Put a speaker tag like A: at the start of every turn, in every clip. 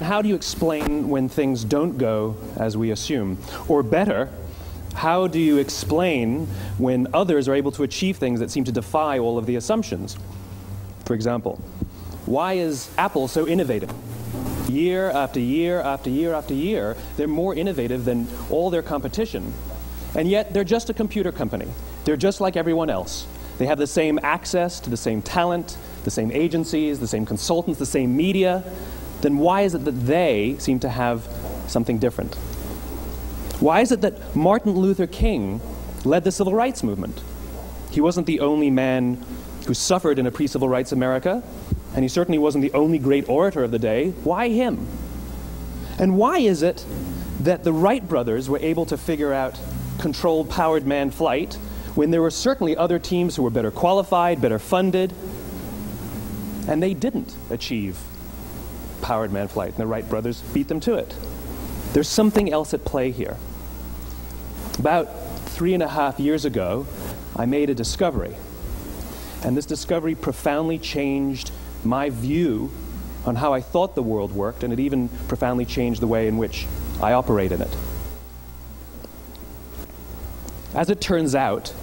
A: How do you explain when things don't go as we assume? Or better, how do you explain when others are able to achieve things that seem to defy all of the assumptions? For example, why is Apple so innovative? Year after year after year after year, they're more innovative than all their competition. And yet, they're just a computer company. They're just like everyone else. They have the same access to the same talent, the same agencies, the same consultants, the same media. Then why is it that they seem to have something different? Why is it that Martin Luther King led the civil rights movement? He wasn't the only man who suffered in a pre-civil rights America, and he certainly wasn't the only great orator of the day. Why him? And why is it that the Wright brothers were able to figure out controlled powered manned flight when there were certainly other teams who were better qualified, better funded, and they didn't achieve powered manned flight, and the Wright brothers beat them to it? There's something else at play here. About 3.5 years ago, I made a discovery, and this discovery profoundly changed my view on how I thought the world worked, and it even profoundly changed the way in which I operate in it. As it turns out,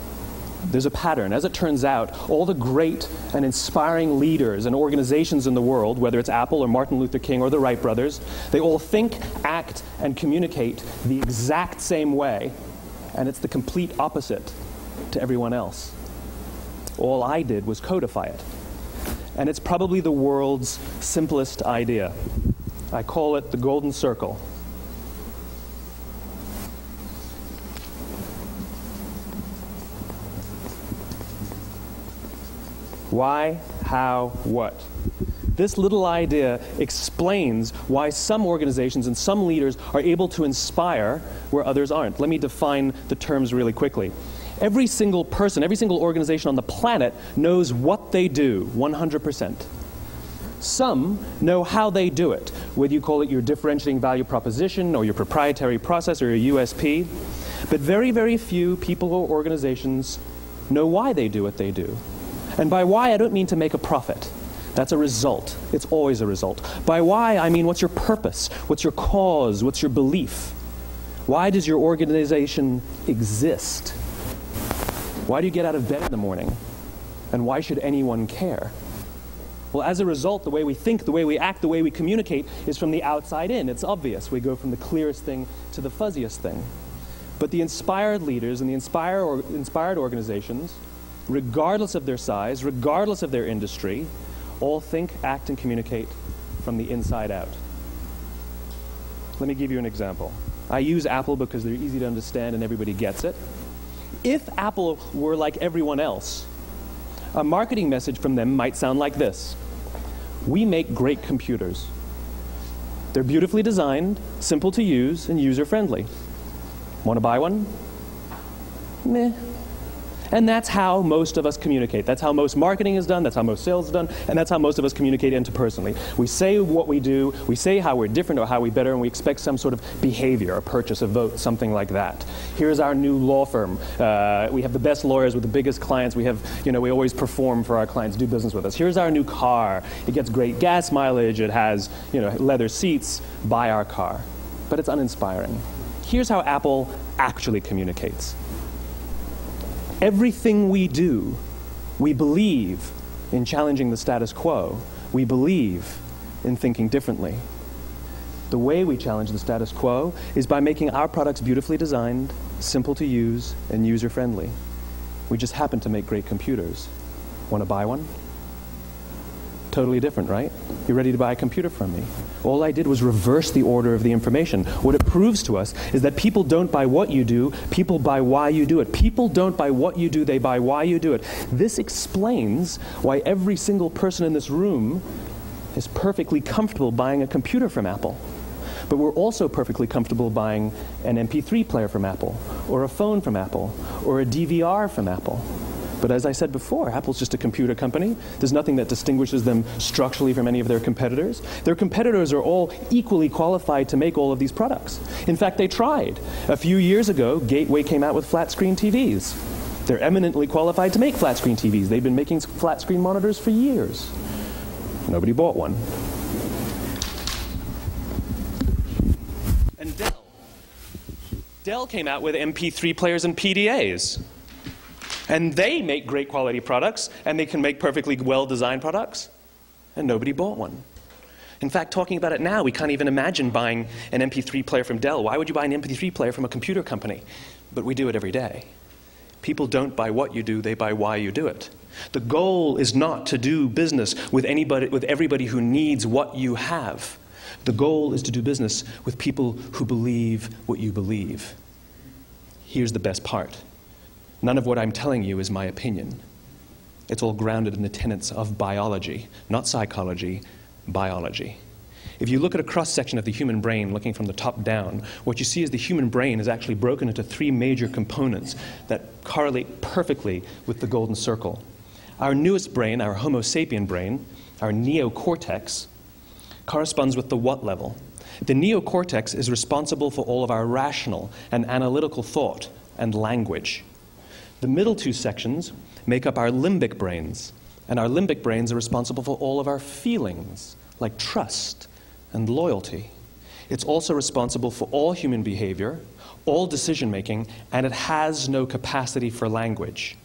A: there's a pattern. As it turns out, all the great and inspiring leaders and organizations in the world, whether it's Apple or Martin Luther King or the Wright brothers, they all think, act, and communicate the exact same way, and it's the complete opposite to everyone else. All I did was codify it. And it's probably the world's simplest idea. I call it the golden circle. Why, how, what? This little idea explains why some organizations and some leaders are able to inspire where others aren't. Let me define the terms really quickly. Every single person, every single organization on the planet knows what they do, 100%. Some know how they do it, whether you call it your differentiating value proposition or your proprietary process or your USP. But very, very few people or organizations know why they do what they do. And by why, I don't mean to make a profit. That's a result. It's always a result. By why, I mean what's your purpose? What's your cause? What's your belief? Why does your organization exist? Why do you get out of bed in the morning? And why should anyone care? Well, as a result, the way we think, the way we act, the way we communicate is from the outside in. It's obvious. We go from the clearest thing to the fuzziest thing. But the inspired leaders and the inspired organizations, regardless of their size, regardless of their industry, all think, act, and communicate from the inside out. Let me give you an example. I use Apple because they're easy to understand and everybody gets it. If Apple were like everyone else, a marketing message from them might sound like this: we make great computers. They're beautifully designed, simple to use, and user-friendly. Want to buy one? Meh. And that's how most of us communicate. That's how most marketing is done, that's how most sales is done, and that's how most of us communicate interpersonally. We say what we do, we say how we're different or how we're better, and we expect some sort of behavior, a purchase, a vote, something like that. Here's our new law firm. We have the best lawyers with the biggest clients. We have, we always perform for our clients, do business with us. Here's our new car. It gets great gas mileage. It has, leather seats. Buy our car. But it's uninspiring. Here's how Apple actually communicates. Everything we do, we believe in challenging the status quo. We believe in thinking differently. The way we challenge the status quo is by making our products beautifully designed, simple to use, and user-friendly. We just happen to make great computers. Want to buy one? Totally different, right? You're ready to buy a computer from me. All I did was reverse the order of the information. What it proves to us is that people don't buy what you do, people buy why you do it. People don't buy what you do, they buy why you do it. This explains why every single person in this room is perfectly comfortable buying a computer from Apple. But we're also perfectly comfortable buying an MP3 player from Apple, or a phone from Apple, or a DVR from Apple. But as I said before, Apple's just a computer company. There's nothing that distinguishes them structurally from any of their competitors. Their competitors are all equally qualified to make all of these products. In fact, they tried. A few years ago, Gateway came out with flat-screen TVs. They're eminently qualified to make flat-screen TVs. They've been making flat-screen monitors for years. Nobody bought one. And Dell came out with MP3 players and PDAs. And they make great quality products, and they can make perfectly well-designed products, and nobody bought one. In fact, talking about it now, we can't even imagine buying an MP3 player from Dell. Why would you buy an MP3 player from a computer company? But we do it every day. People don't buy what you do, they buy why you do it. The goal is not to do business with everybody who needs what you have. The goal is to do business with people who believe what you believe. Here's the best part. None of what I'm telling you is my opinion. It's all grounded in the tenets of biology, not psychology, biology. If you look at a cross-section of the human brain, looking from the top down, what you see is the human brain is actually broken into three major components that correlate perfectly with the golden circle. Our newest brain, our Homo sapien brain, our neocortex, corresponds with the what level. The neocortex is responsible for all of our rational and analytical thought and language. The middle two sections make up our limbic brains, and our limbic brains are responsible for all of our feelings, like trust and loyalty. It's also responsible for all human behavior, all decision-making, and it has no capacity for language.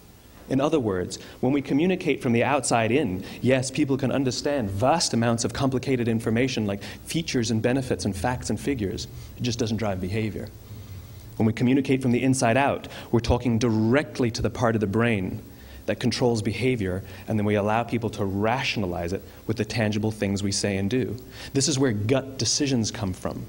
A: In other words, when we communicate from the outside in, yes, people can understand vast amounts of complicated information like features and benefits and facts and figures. It just doesn't drive behavior. When we communicate from the inside out, we're talking directly to the part of the brain that controls behavior, and then we allow people to rationalize it with the tangible things we say and do. This is where gut decisions come from.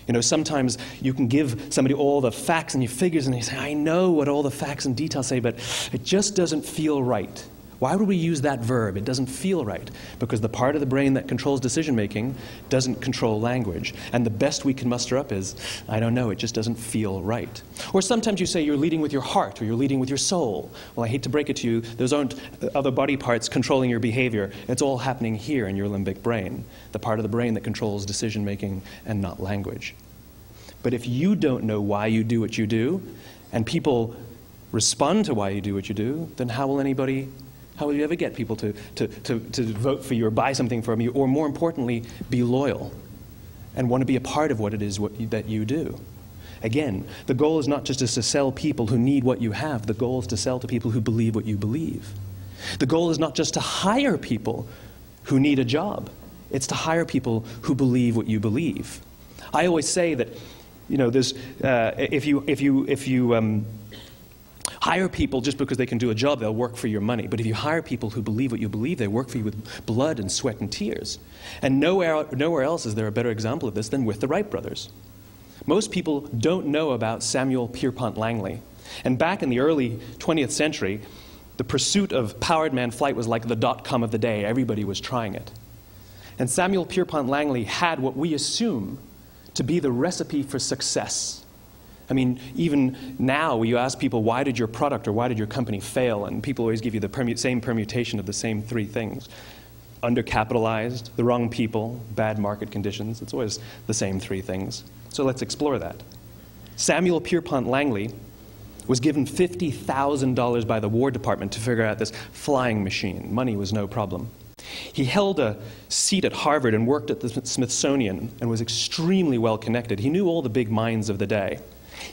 A: You know, sometimes you can give somebody all the facts and your figures, and they say, I know what all the facts and details say, but it just doesn't feel right. Why would we use that verb? It doesn't feel right. Because the part of the brain that controls decision-making doesn't control language. And the best we can muster up is, I don't know, it just doesn't feel right. Or sometimes you say you're leading with your heart or you're leading with your soul. Well, I hate to break it to you, those aren't other body parts controlling your behavior. It's all happening here in your limbic brain, the part of the brain that controls decision-making and not language. But if you don't know why you do what you do, and people respond to why you do what you do, then how will you ever get people to vote for you or buy something from you, or more importantly, be loyal and want to be a part of what it is that you do? Again, the goal is not just to sell people who need what you have. The goal is to sell to people who believe what you believe. The goal is not just to hire people who need a job. It's to hire people who believe what you believe. I always say that, you know, there's, if you hire people just because they can do a job, they'll work for your money. But if you hire people who believe what you believe, they work for you with blood and sweat and tears. And nowhere else is there a better example of this than with the Wright brothers. Most people don't know about Samuel Pierpont Langley. And back in the early 20th century, the pursuit of powered man flight was like the dot-com of the day. Everybody was trying it. And Samuel Pierpont Langley had what we assume to be the recipe for success. I mean, even now, when you ask people, why did your product or why did your company fail? And people always give you the same permutation of the same three things. Undercapitalized, the wrong people, bad market conditions. It's always the same three things. So let's explore that. Samuel Pierpont Langley was given $50,000 by the War Department to figure out this flying machine. Money was no problem. He held a seat at Harvard and worked at the Smithsonian and was extremely well connected. He knew all the big minds of the day.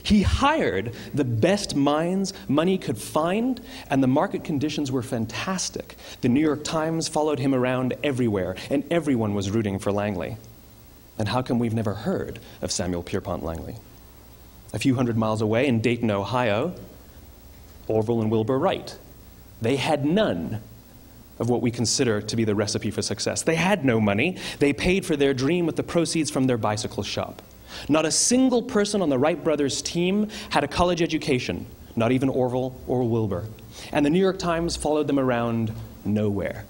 A: He hired the best minds money could find, and the market conditions were fantastic. The New York Times followed him around everywhere, and everyone was rooting for Langley. And how come we've never heard of Samuel Pierpont Langley? A few hundred miles away in Dayton, Ohio, Orville and Wilbur Wright. They had none of what we consider to be the recipe for success. They had no money. They paid for their dream with the proceeds from their bicycle shop. Not a single person on the Wright brothers' team had a college education, not even Orville or Wilbur. And the New York Times followed them around nowhere.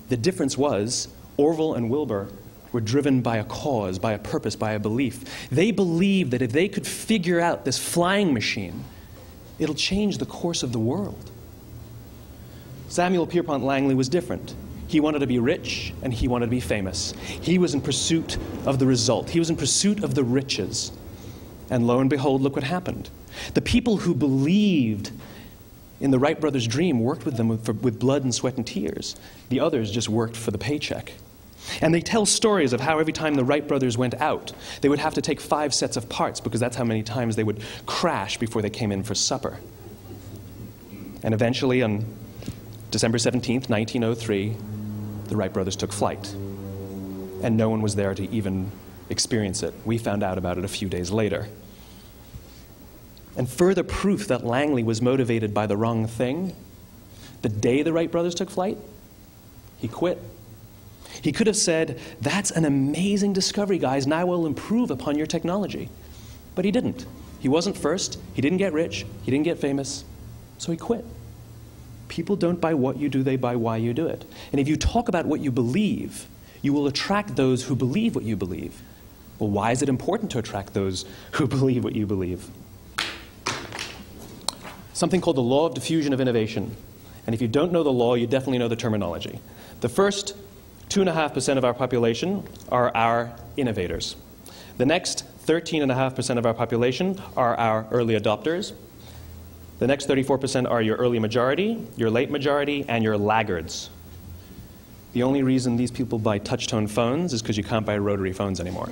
A: The difference was Orville and Wilbur were driven by a cause, by a purpose, by a belief. They believed that if they could figure out this flying machine, it'll change the course of the world. Samuel Pierpont Langley was different. He wanted to be rich, and he wanted to be famous. He was in pursuit of the result. He was in pursuit of the riches. And lo and behold, look what happened. The people who believed in the Wright brothers' dream worked with them with blood and sweat and tears. The others just worked for the paycheck. And they tell stories of how every time the Wright brothers went out, they would have to take 5 sets of parts because that's how many times they would crash before they came in for supper. And eventually, on December 17th, 1903, the Wright brothers took flight. And no one was there to even experience it. We found out about it a few days later. And further proof that Langley was motivated by the wrong thing, the day the Wright brothers took flight, he quit. He could have said, "That's an amazing discovery, guys. Now we'll improve upon your technology." But he didn't. He wasn't first. He didn't get rich. He didn't get famous. So he quit. People don't buy what you do, they buy why you do it. And if you talk about what you believe, you will attract those who believe what you believe. Well, why is it important to attract those who believe what you believe? Something called the law of diffusion of innovation. And if you don't know the law, you definitely know the terminology. The first 2.5% of our population are our innovators. The next 13.5% of our population are our early adopters. The next 34% are your early majority, your late majority, and your laggards. The only reason these people buy touch-tone phones is because you can't buy rotary phones anymore.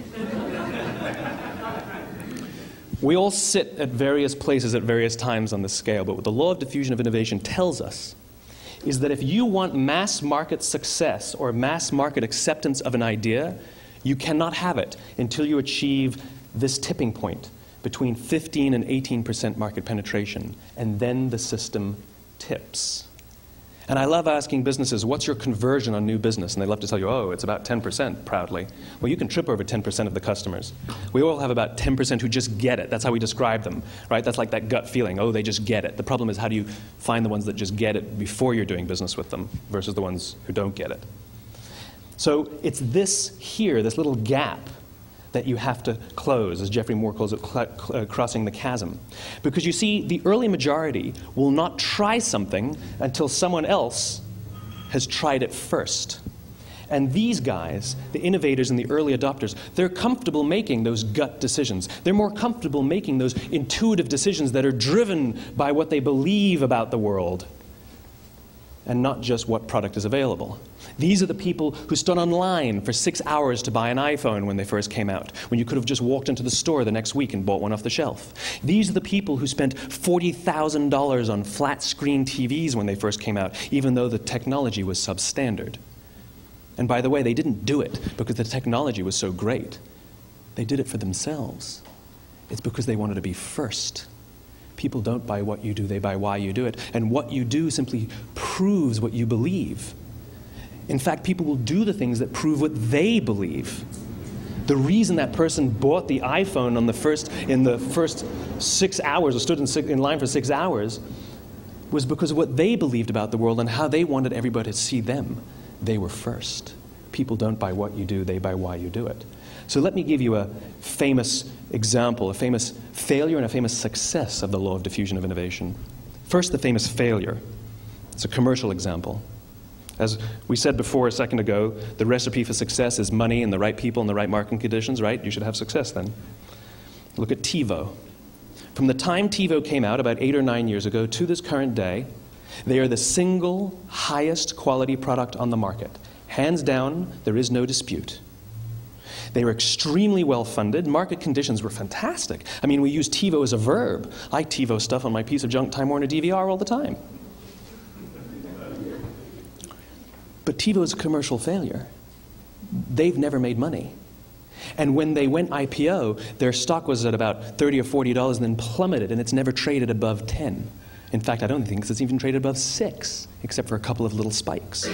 A: We all sit at various places at various times on the scale, but what the law of diffusion of innovation tells us is that if you want mass market success or mass market acceptance of an idea, you cannot have it until you achieve this tipping point between 15 and 18% market penetration, and then the system tips. And I love asking businesses, what's your conversion on new business? And they love to tell you, oh, it's about 10%, proudly. Well, you can trip over 10% of the customers. We all have about 10% who just get it. That's how we describe them, right? That's like that gut feeling, oh, they just get it. The problem is, how do you find the ones that just get it before you're doing business with them versus the ones who don't get it? So it's this here, this little gap, that you have to close, as Geoffrey Moore calls it, crossing the chasm. Because you see, the early majority will not try something until someone else has tried it first. And these guys, the innovators and the early adopters, they're comfortable making those gut decisions. They're more comfortable making those intuitive decisions that are driven by what they believe about the world, and not just what product is available. These are the people who stood online for 6 hours to buy an iPhone when they first came out, when you could have just walked into the store the next week and bought one off the shelf. These are the people who spent $40,000 on flat-screen TVs when they first came out, even though the technology was substandard. And by the way, they didn't do it because the technology was so great. They did it for themselves. It's because they wanted to be first. People don't buy what you do, they buy why you do it. And what you do simply proves what you believe. In fact, people will do the things that prove what they believe. The reason that person bought the iPhone in the first 6 hours, or stood in line for 6 hours, was because of what they believed about the world and how they wanted everybody to see them. They were first. People don't buy what you do, they buy why you do it. So let me give you a famous example, a famous failure and a famous success of the law of diffusion of innovation. First, the famous failure. It's a commercial example. As we said before a second ago, the recipe for success is money and the right people and the right marketing conditions, right? You should have success then. Look at TiVo. From the time TiVo came out about 8 or 9 years ago to this current day, they are the single highest quality product on the market. Hands down, there is no dispute. They were extremely well funded. Market conditions were fantastic. I mean, we use TiVo as a verb. I TiVo stuff on my piece of junk Time Warner DVR all the time. But TiVo is a commercial failure. They've never made money. And when they went IPO, their stock was at about $30 or $40 and then plummeted, and it's never traded above 10. In fact, I don't think it's even traded above 6, except for a couple of little spikes.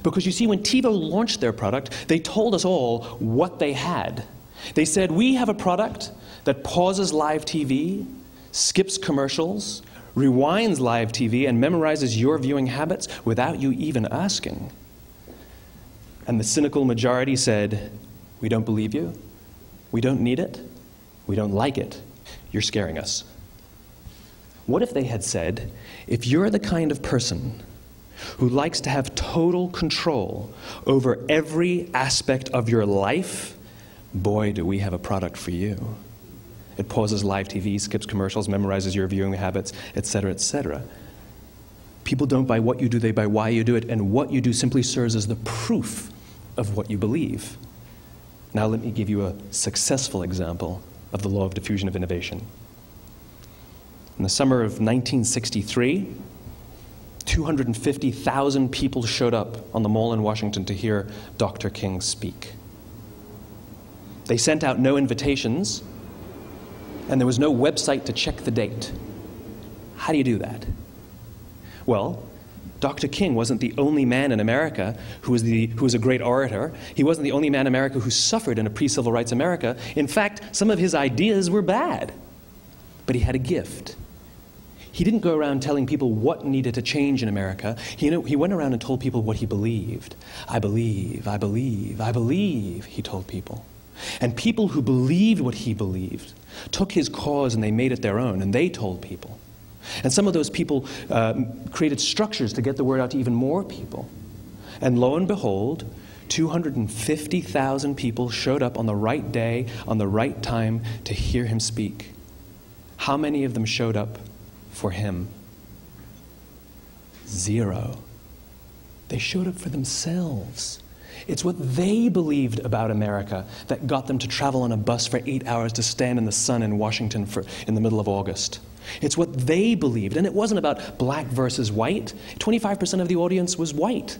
A: Because you see, when TiVo launched their product, they told us all what they had. They said, we have a product that pauses live TV, skips commercials, rewinds live TV, and memorizes your viewing habits without you even asking. And the cynical majority said, we don't believe you, we don't need it, we don't like it, you're scaring us. What if they had said, if you're the kind of person who likes to have total control over every aspect of your life, boy, do we have a product for you. It pauses live TV, skips commercials, memorizes your viewing habits, etc., etc. People don't buy what you do, they buy why you do it, and what you do simply serves as the proof of what you believe. Now let me give you a successful example of the law of diffusion of innovation. In the summer of 1963, 250,000 people showed up on the Mall in Washington to hear Dr. King speak. They sent out no invitations, and there was no website to check the date. How do you do that? Well, Dr. King wasn't the only man in America who was a great orator. He wasn't the only man in America who suffered in a pre-civil rights America. In fact, some of his ideas were bad. But he had a gift. He didn't go around telling people what needed to change in America. He went around and told people what he believed. I believe, I believe, I believe, he told people. And people who believed what he believed took his cause and they made it their own, and they told people. And some of those people created structures to get the word out to even more people. And lo and behold, 250,000 people showed up on the right day, on the right time to hear him speak. How many of them showed up for him? 0. They showed up for themselves. It's what they believed about America that got them to travel on a bus for 8 hours to stand in the sun in Washington in the middle of August. It's what they believed, and it wasn't about black versus white. 25% of the audience was white.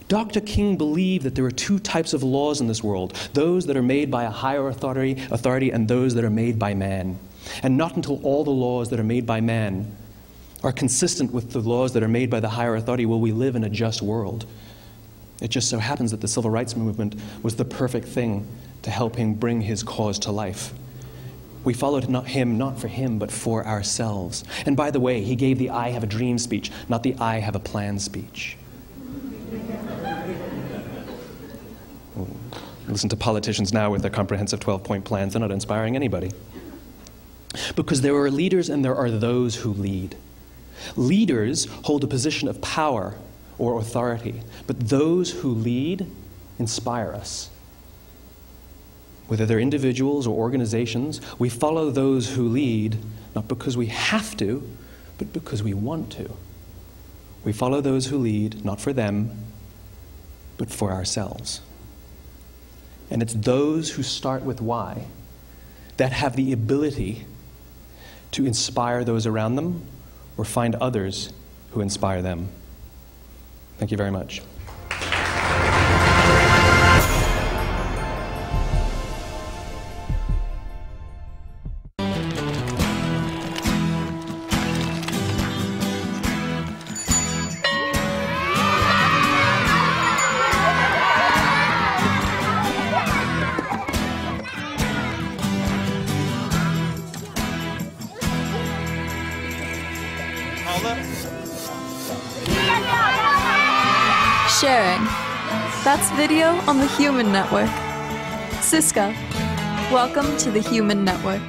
A: Dr. King believed that there are 2 types of laws in this world, those that are made by a higher authority and those that are made by man. And not until all the laws that are made by man are consistent with the laws that are made by the higher authority will we live in a just world. It just so happens that the civil rights movement was the perfect thing to help him bring his cause to life. We followed him not for him, but for ourselves. And by the way, he gave the I have a dream speech, not the I have a plan speech. Listen to politicians now with their comprehensive 12-point plans. They're not inspiring anybody. Because there are leaders and there are those who lead. Leaders hold a position of power or authority, but those who lead inspire us. Whether they're individuals or organizations, we follow those who lead, not because we have to, but because we want to. We follow those who lead, not for them, but for ourselves. And it's those who start with why that have the ability to inspire those around them or find others who inspire them. Thank you very much.
B: Sharing. That's video on the Human Network. Siska, welcome to the Human Network.